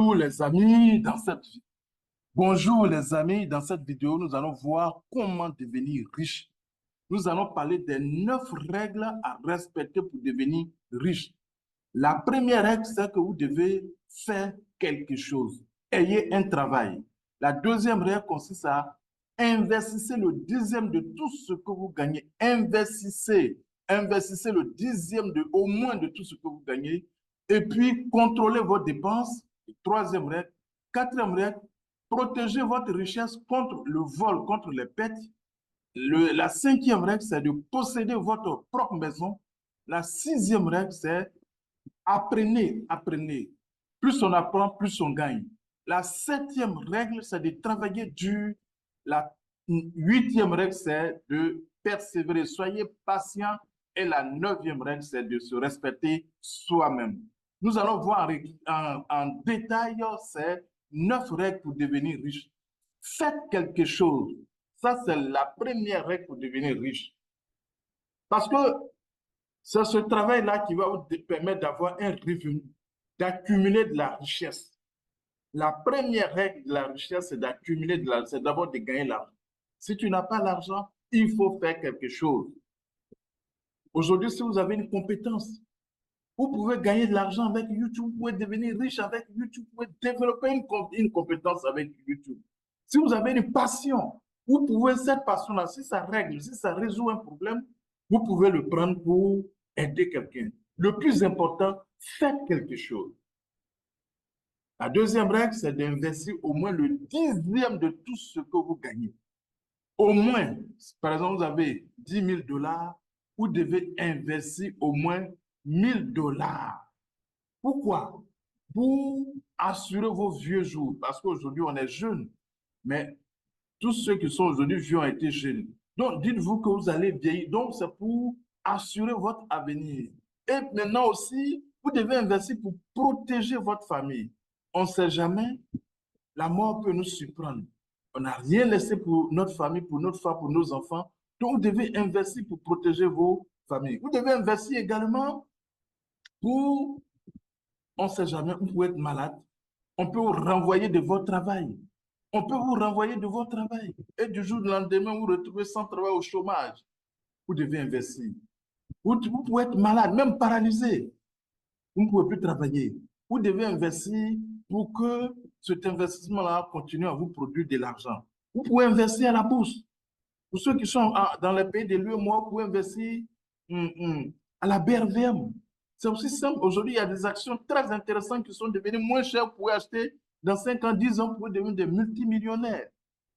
Bonjour les amis, Bonjour les amis, dans cette vidéo, nous allons voir comment devenir riche. Nous allons parler des 9 règles à respecter pour devenir riche. La première règle, c'est que vous devez faire quelque chose. Ayez un travail. La deuxième règle consiste à investir le dixième de tout ce que vous gagnez. Investissez le dixième au moins de tout ce que vous gagnez. Et puis, contrôlez vos dépenses. Troisième règle. Quatrième règle, protégez votre richesse contre le vol, contre les pertes. La cinquième règle, c'est de posséder votre propre maison. La sixième règle, c'est apprenez. Plus on apprend, plus on gagne. La septième règle, c'est de travailler dur. La huitième règle, c'est de persévérer. Soyez patient. Et la neuvième règle, c'est de se respecter soi-même. Nous allons voir en détail ces 9 règles pour devenir riche. Faites quelque chose. Ça, c'est la première règle pour devenir riche. Parce que c'est ce travail-là qui va vous permettre d'avoir un revenu, d'accumuler de la richesse. La première règle de la richesse, c'est d'accumuler de l'argent, c'est d'abord de gagner l'argent. Si tu n'as pas l'argent, il faut faire quelque chose. Aujourd'hui, si vous avez une compétence, vous pouvez gagner de l'argent avec YouTube, vous pouvez devenir riche avec YouTube, vous pouvez développer une compétence avec YouTube. Si vous avez une passion, vous pouvez, cette passion-là, si ça règle, si ça résout un problème, vous pouvez le prendre pour aider quelqu'un. Le plus important, faites quelque chose. La deuxième règle, c'est d'investir au moins le dixième de tout ce que vous gagnez. Au moins, par exemple, vous avez 10 000 $, vous devez investir au moins 1 000 $. Pourquoi? Pour assurer vos vieux jours. Parce qu'aujourd'hui, on est jeunes. Mais tous ceux qui sont aujourd'hui vieux ont été jeunes. Donc, dites-vous que vous allez vieillir. Donc, c'est pour assurer votre avenir. Et maintenant aussi, vous devez investir pour protéger votre famille. On ne sait jamais, la mort peut nous surprendre. On n'a rien laissé pour notre famille, pour notre femme, pour nos enfants. Donc, vous devez investir pour protéger vos familles. Vous devez investir également pour, on ne sait jamais, vous pouvez être malade. On peut vous renvoyer de votre travail. On peut vous renvoyer de votre travail. Et du jour au lendemain, vous vous retrouvez sans travail au chômage. Vous devez investir. Vous pouvez être malade, même paralysé. Vous ne pouvez plus travailler. Vous devez investir pour que cet investissement-là continue à vous produire de l'argent. Vous pouvez investir à la bourse. Pour ceux qui sont dans les pays de l'UEMOA, vous pouvez investir à la BRVM. C'est aussi simple. Aujourd'hui, il y a des actions très intéressantes qui sont devenues moins chères. Vous pouvez acheter dans 5 ans, 10 ans, vous pouvez devenir des multimillionnaires.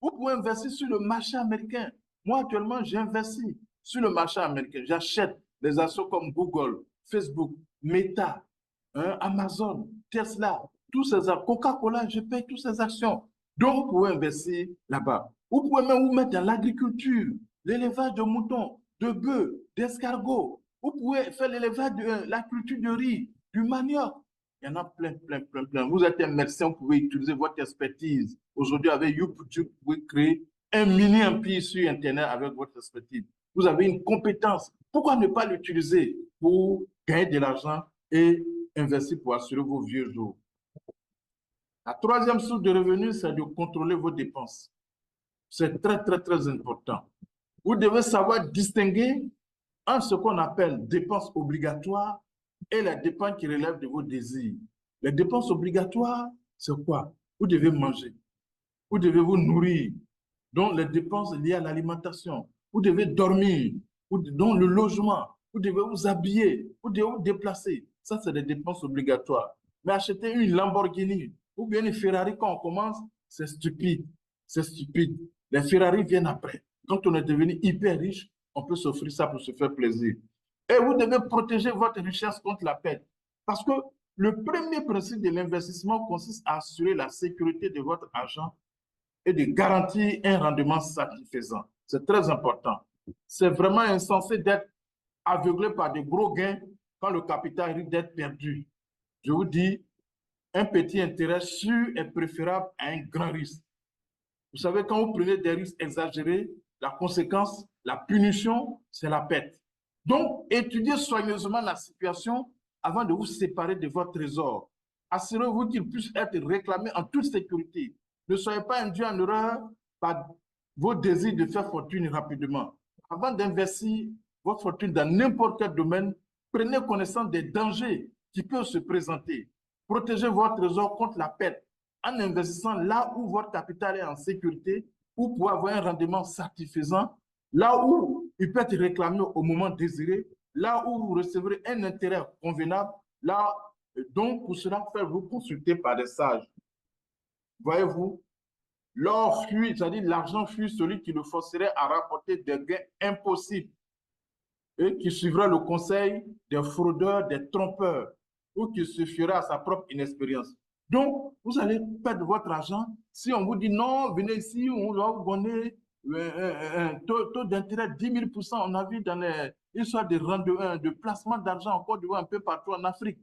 Vous pouvez investir sur le marché américain. Moi, actuellement, j'investis sur le marché américain. J'achète des actions comme Google, Facebook, Meta, Amazon, Tesla, tous ces actions. Coca-Cola, je paye toutes ces actions. Donc, vous pouvez investir là-bas. Vous pouvez même vous mettre dans l'agriculture, l'élevage de moutons, de bœufs, d'escargots. Vous pouvez faire l'élevage de la culture de riz, du manioc. Il y en a plein, plein, plein, plein. Vous êtes un médecin, vous pouvez utiliser votre expertise. Aujourd'hui, avec YouTube, vous pouvez créer un mini-empire sur Internet avec votre expertise. Vous avez une compétence. Pourquoi ne pas l'utiliser pour gagner de l'argent et investir pour assurer vos vieux jours? La troisième source de revenus, c'est de contrôler vos dépenses. C'est très, très, très important. Vous devez savoir distinguer entre ce qu'on appelle dépenses obligatoires et les dépenses qui relèvent de vos désirs. Les dépenses obligatoires, c'est quoi? Vous devez manger, vous devez vous nourrir, donc les dépenses liées à l'alimentation. Vous devez dormir, donc le logement, vous devez vous habiller, vous devez vous déplacer. Ça, c'est des dépenses obligatoires. Mais acheter une Lamborghini ou bien une Ferrari quand on commence, c'est stupide. C'est stupide. Les Ferrari viennent après. Quand on est devenu hyper riche, on peut s'offrir ça pour se faire plaisir. Et vous devez protéger votre richesse contre la perte. Parce que le premier principe de l'investissement consiste à assurer la sécurité de votre argent et de garantir un rendement satisfaisant. C'est très important. C'est vraiment insensé d'être aveuglé par de gros gains quand le capital risque d'être perdu. Je vous dis, un petit intérêt sûr est préférable à un grand risque. Vous savez, quand vous prenez des risques exagérés, la conséquence, la punition, c'est la perte. Donc, étudiez soigneusement la situation avant de vous séparer de votre trésor. Assurez-vous qu'il puisse être réclamé en toute sécurité. Ne soyez pas induit en erreur par vos désirs de faire fortune rapidement. Avant d'investir votre fortune dans n'importe quel domaine, prenez connaissance des dangers qui peuvent se présenter. Protégez votre trésor contre la perte en investissant là où votre capital est en sécurité, où pour avoir un rendement satisfaisant, là où il peut être réclamé au moment désiré, là où vous recevrez un intérêt convenable, là, donc pour cela, faites-vous consulter par des sages. Voyez-vous, l'or fuit, c'est-à-dire l'argent fuit celui qui le forcerait à rapporter des gains impossibles et qui suivra le conseil des fraudeurs, des trompeurs, ou qui se fiera à sa propre inexpérience. Donc, vous allez perdre votre argent si on vous dit non, venez ici, on va vous donner un taux d'intérêt 10 000%. On a vu dans les histoires de placement d'argent en Côte d'Ivoire, un peu partout en Afrique.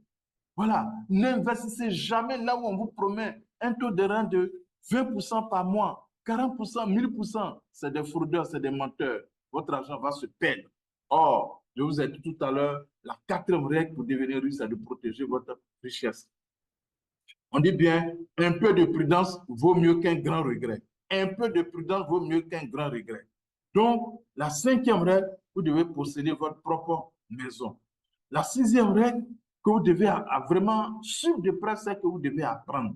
Voilà, n'investissez jamais là où on vous promet un taux de rente de 20% par mois, 40%, 1000%. C'est des fraudeurs, c'est des menteurs. Votre argent va se perdre. Or, je vous ai dit tout à l'heure, la quatrième règle pour devenir riche, c'est de protéger votre richesse. On dit bien, un peu de prudence vaut mieux qu'un grand regret. Un peu de prudence vaut mieux qu'un grand regret. Donc, la cinquième règle, vous devez posséder votre propre maison. La sixième règle que vous devez vraiment suivre de près, c'est que vous devez apprendre.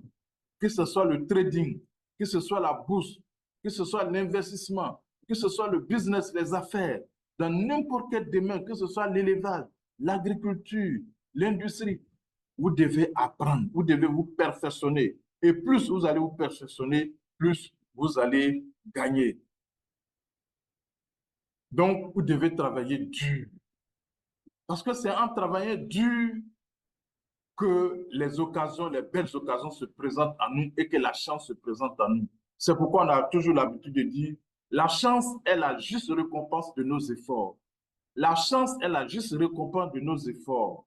Que ce soit le trading, que ce soit la bourse, que ce soit l'investissement, que ce soit le business, les affaires, dans n'importe quel domaine, que ce soit l'élevage, l'agriculture, l'industrie, vous devez apprendre, vous devez vous perfectionner. Et plus vous allez vous perfectionner, plus vous allez gagner. Donc, vous devez travailler dur. Parce que c'est en travaillant dur que les occasions, les belles occasions se présentent à nous et que la chance se présente à nous. C'est pourquoi on a toujours l'habitude de dire, la chance est la juste récompense de nos efforts. La chance est la juste récompense de nos efforts.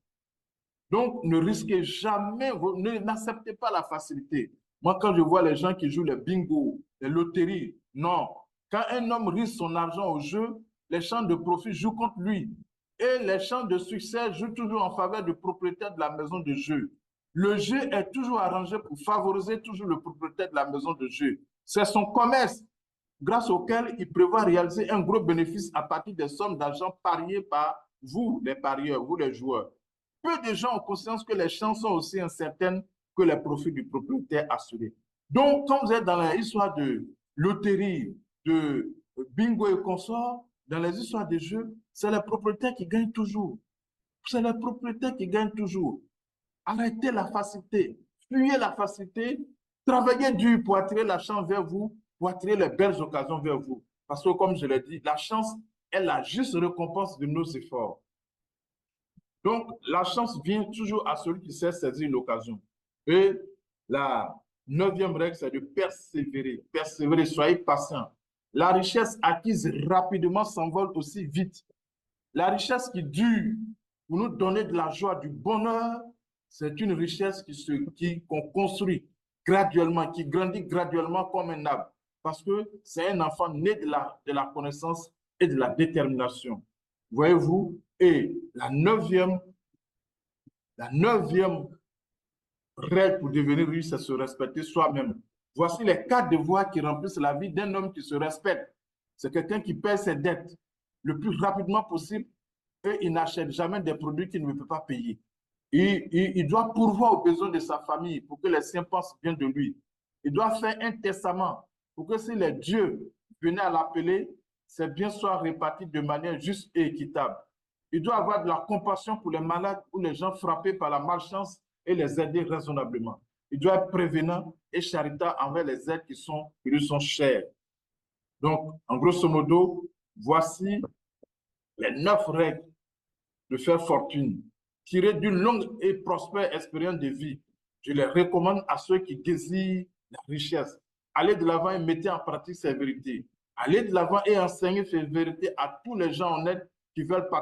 Donc, ne risquez jamais, n'acceptez pas la facilité. Moi, quand je vois les gens qui jouent les bingo, les loteries, non. Quand un homme risque son argent au jeu, les chances de profit jouent contre lui. Et les chances de succès jouent toujours en faveur du propriétaire de la maison de jeu. Le jeu est toujours arrangé pour favoriser toujours le propriétaire de la maison de jeu. C'est son commerce grâce auquel il prévoit réaliser un gros bénéfice à partir des sommes d'argent pariées par vous, les parieurs, vous, les joueurs. Peu de gens ont conscience que les chances sont aussi incertaines que les profits du propriétaire assuré. Donc, quand vous êtes dans l'histoire de loterie, de bingo et consorts, dans les histoires de jeux, c'est les propriétaires qui gagnent toujours. C'est les propriétaires qui gagnent toujours. Arrêtez la facilité, fuyez la facilité, travaillez dur pour attirer la chance vers vous, pour attirer les belles occasions vers vous. Parce que, comme je l'ai dit, la chance est la juste récompense de nos efforts. Donc, la chance vient toujours à celui qui sait saisir l'occasion. Et la neuvième règle, c'est de persévérer. Persévérer, soyez patient. La richesse acquise rapidement s'envole aussi vite. La richesse qui dure pour nous donner de la joie, du bonheur, c'est une richesse qu'on construit graduellement, qui grandit graduellement comme un arbre. Parce que c'est un enfant né de la connaissance et de la détermination. Voyez-vous? Et la neuvième règle pour devenir riche, c'est se respecter soi-même. Voici les 4 devoirs qui remplissent la vie d'un homme qui se respecte. C'est quelqu'un qui paie ses dettes le plus rapidement possible et il n'achète jamais des produits qu'il ne peut pas payer. Il doit pourvoir aux besoins de sa famille pour que les siens pensent bien de lui. Il doit faire un testament pour que si les dieux venaient à l'appeler, ses biens soient répartis de manière juste et équitable. Il doit avoir de la compassion pour les malades ou les gens frappés par la malchance et les aider raisonnablement. Il doit être prévenant et charitable envers les êtres qui lui sont chers. Donc, en grosso modo, voici les 9 règles de faire fortune, tirées d'une longue et prospère expérience de vie. Je les recommande à ceux qui désirent la richesse. Allez de l'avant et mettez en pratique ces vérités. Allez de l'avant et enseignez ces vérités à tous les gens honnêtes qui veulent partager